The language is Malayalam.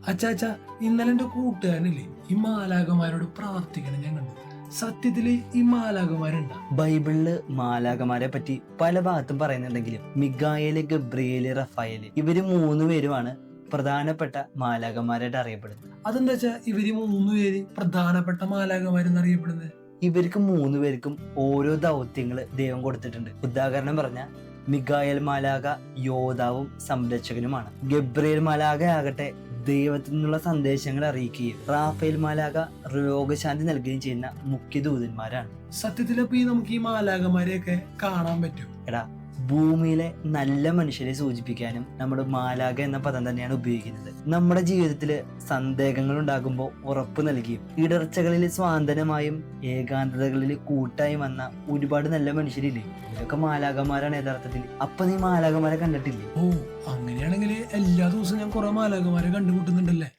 അച്ചാച്ചാ, ഇന്നലെ എന്റെ കൂട്ടുകാരനില്ലേ ഈ മാലാകമാരോട് പ്രാർത്ഥിക്കണം ഞാൻ കണ്ടു. സത്യത്തില് ഈ മാലാകമാരുണ്ടാ? ബൈബിളില് മാലാകമാരെ പറ്റി പല ഭാഗത്തും പറയുന്നുണ്ടെങ്കിലും മിഗായേല്, ഗബ്രിയേല്, റഫായേല് ഇവര് മൂന്നുപേരുമാണ് പ്രധാനപ്പെട്ട മാലാകമാരായിട്ട് അറിയപ്പെടുന്നത്. അതെന്താ വെച്ചാ ഇവര് മൂന്നുപേര് പ്രധാനപ്പെട്ട മാലാകമാരെന്നറിയപ്പെടുന്നത്? ഇവർക്ക് മൂന്നുപേർക്കും ഓരോ ദൗത്യങ്ങള് ദൈവം കൊടുത്തിട്ടുണ്ട്. ഉദാഹരണം പറഞ്ഞ മിഗായേൽ മാലാക യോദ്ധാവും സംരക്ഷകനുമാണ്. ഗബ്രിയേൽ മാലാക ആകട്ടെ ദൈവത്തിൽ നിന്നുള്ള സന്ദേശങ്ങൾ അറിയിക്കുകയും റാഫേൽ മാലാക രോഗശാന്തി നൽകുകയും ചെയ്യുന്ന മുഖ്യ ദൂതന്മാരാണ്. സത്യത്തിലപ്പോ നമുക്ക് ഈ മാലാകമാരെയൊക്കെ കാണാൻ പറ്റും? എടാ, ഭൂമിയിലെ നല്ല മനുഷ്യരെ സൂചിപ്പിക്കാനും നമ്മുടെ മാലാക എന്ന പദം തന്നെയാണ് ഉപയോഗിക്കുന്നത്. നമ്മുടെ ജീവിതത്തില് സന്ദേഹങ്ങൾ ഉണ്ടാകുമ്പോൾ ഉറപ്പ് നൽകിയും ഇടർച്ചകളിൽ സ്വാതന്ത്ര്യമായും ഏകാന്തതകളിൽ കൂട്ടായി വന്ന ഒരുപാട് നല്ല മനുഷ്യരില്ലേ, ഇതൊക്കെ മാലാകമാരാണ് യഥാർത്ഥത്തിൽ. അപ്പൊ നീ മാലാകമാരെ കണ്ടിട്ടില്ലേ? ഓ, അങ്ങനെയാണെങ്കിൽ എല്ലാ ദിവസവും ഞാൻ കുറെ മാലാകമാരെ കണ്ടുമുട്ടുന്നുണ്ടല്ലേ?